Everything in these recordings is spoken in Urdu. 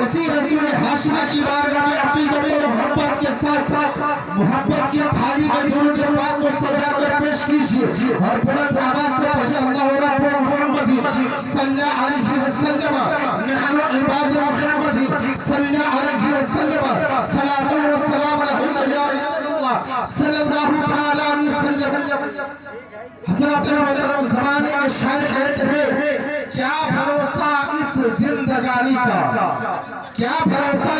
اسی رسول ہاشمی کی بارگاہ میں عقیدت و محبت کے ساتھ محبت کی تھالی میں درود پاک کو سجا کر پیش کیجئے اور بلند آواز سے پڑھیے اللہ رب محمد صلی اللہ علیہ وسلم نحن عباد محمد صلی اللہ علیہ وسلم صلاۃ و سلام علیک یا رسول اللہ صلی اللہ تعالی علیہ وسلم۔ حضرات محترم زمانے کے شاعر کہتے ہیں کیا بھروسہ اس زندگانی کا، کیا بھروسہ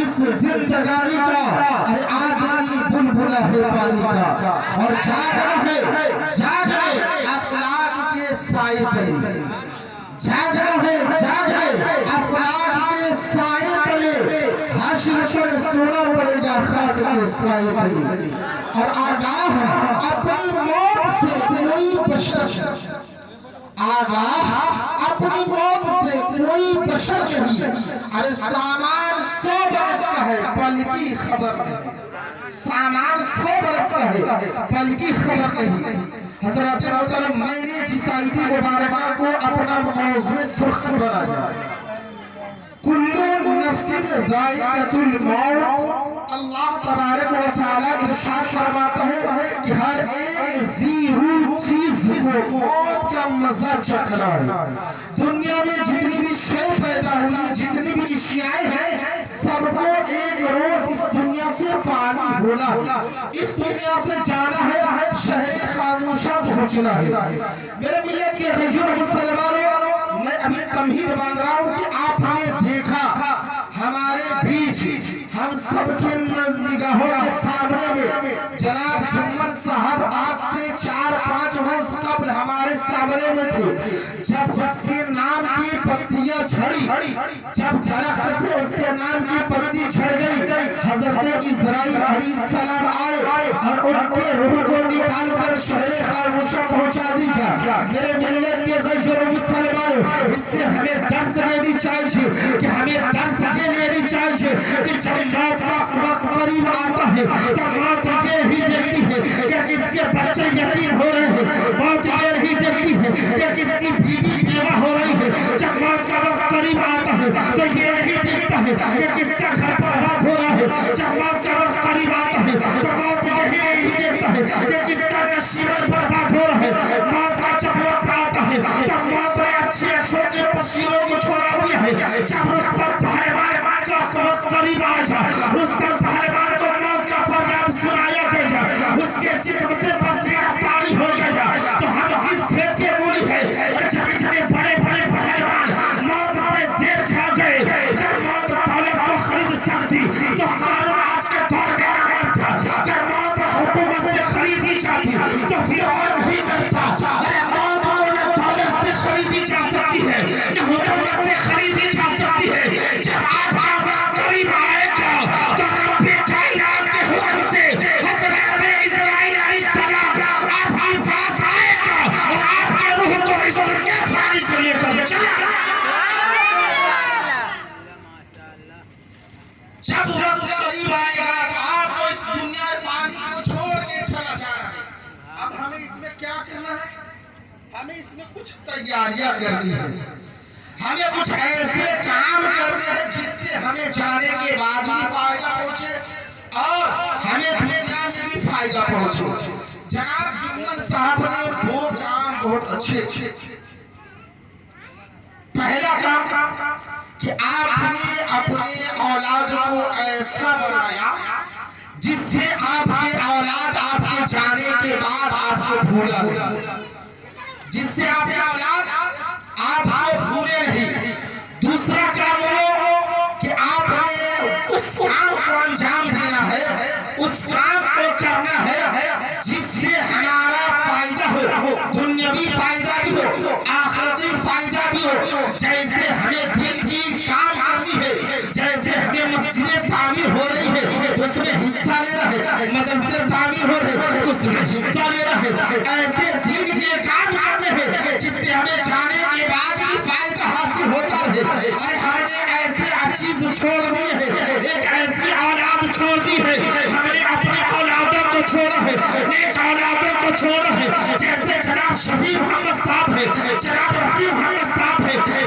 اس زندگانی کا، ارے آدمی بلبلا ہے پانی کا، اور جاگ رہے اخلاق کے سائے تلے، جاگ رہے اخلاق کے سائے تلے، حشر تک سونا پڑے گا خاک کے سائے تلے، اور آگاہ اپنی موت سے کوئی بشر، آگاہ اپنی موت سے کوئی بشر نہیں، ارے سامان 100 برس کا ہے پل کی خبر نہیں، سامان 100 برس کا ہے پل کی خبر نہیں۔ حضرات محترم میں نے جس آیت مبارکہ کو اپنا موضوع سخت بنایا، کل نفس ذائقۃ الموت، اللہ تبارک و تعالی ارشاد فرماتا ہے کہ ہر ایک زیرو چیز کو موت کا مزہ چکھنا ہے۔ دنیا میں جتنی بھی شے پیدا ہوئی، جتنی بھی اشیاء ہیں، سب کو ایک روز اس دنیا سے فانی ہونا ہے، اس دنیا سے جانا ہے، شہر خاموشہ پہنچنا ہے۔ میرے ملت کے غجر مسلمانوں، میں ابھی تمہید باندھ رہا ہوں کہ آپ نے دیکھا ہمارے بیچ ہم سب کے نگاہوں کے سامنے میں جناب جمن صاحب آج سے 4-5 روز قبل ہمارے سامنے میں تھے، جب اس کے نام کی پتیاں جھڑی، جب درخت سے اس کے نام کی پتی جھڑ گئی، حضرت اسرائیل علیہ السلام آئے اور ان کے روح کو نکال کر شہر خاموشہ پہنچا دیا۔ میرے ملت کے غیر مسلمانوں، اس سے ہمیں درس لینی چاہیے کہ ہمیں درس یہ لینی چاہیے کہ جب موت کا وقت قریب آتا ہے تو موت یہ نہیں دیکھتی ہے کہ کس کے بچے یتیم ہو رہے ہیں، موت یہ نہیں دیکھتی ہے کہ کس کی بیوی بیوہ ہو رہی ہے، جب موت کا وقت قریب آتا ہے تو یہ نہیں دیکھتا ہے کہ کس کا گھر برباد ہو رہا ہے، جب موت کا وقت قریب آتا ہے تو موت یہی نہیں دیکھتا ہے کہ کس کا نشیمہ برباد ہو رہا ہے۔ موت کا جب وقت آتا ہے تو موت نے اچھے اچھوں کے پسینوں کو چھوڑا دیا ہے۔ جب رستم پہلوان کا وقت قریب آیا، رستم پہلوان کو موت کا فریاد سنایا گیا، اس کے جسم سے پسینہ طاری ہو گیا، تو ہم کس کھیت کے مولی ہیں کہ جب اتنے بڑے بڑے پہلوان موت سے زیر کھا گئے۔ اگر موت دولت کو خرید سکتی تو قارون آج کے دور میں نہ مرتا، اگر موت حکومت سے خریدی جاتی تو فرعون نہیں مرتا۔ ارے موت کو نہ دولت سے خریدی جا سکتی ہے نہ حکومت سے خریدی جا سکتی ہے۔ جب آپ کا وقت قریب آئے گا تو رب کائنات کے حکم سے حضرت اسرائیل علیہ السلام آپ کے پاس آئے گا اور آپ کے روح کو اس دنیا فانی سے لے کر چلا۔ جب وقت قریب آئے گا تو آپ کو اس دنیا فانی کو چھوڑ کے چلا جانا ہے۔ اب ہمیں اس میں کیا کرنا ہے؟ ہمیں اس میں کچھ تیاریاں کرنی ہے، ہمیں کچھ ایسے کام کرنے ہیں جس سے ہمیں جانے کے بعد بھی فائدہ پہنچے اور ہمیں دنیا میں بھی فائدہ پہنچے۔ جناب جمن صاحب نے 2 کام بہت اچھے تھے۔ پہلا کام کہ آپ نے اپنے اولاد کو ایسا بنایا جس سے آپ کے اولاد آپ کے جانے کے بعد آپ کو بھولا نہیں، جس سے آپ کے اولاد آپ کو بھولے نہیں۔ دوسرا کام وہ کہ آپ نے اس کام کو انجام دینا ہے، اس کام کو کرنا ہے جس سے ہمارا فائدہ ہو، دنیاوی فائدہ بھی ہو، آخرتی فائدہ بھی ہو۔ جیسے ہمیں دین کی کام کرنی ہے، جیسے ہمیں مسجدیں تعمیر ہو رہی ہے تو اس میں حصہ لینا ہے، مدرسے تعمیر ہو رہے تو اس میں حصہ لینا ہے، ایسے دین کے کام کرنے ہیں جس سے ہمیں جانے کے بعد بھی فائدہ حاصل ہوتا رہے۔ ارے ہم نے ایسے چیز چھوڑ دی ہے، ایک ایسی اولاد چھوڑ دی ہے، ہم نے اپنے اولادوں کو چھوڑا ہے، نیک اولادوں کو چھوڑا ہے، جیسے جناب شفیع محمد صاحب ہے، جناب رفیع محمد صاحب ہے،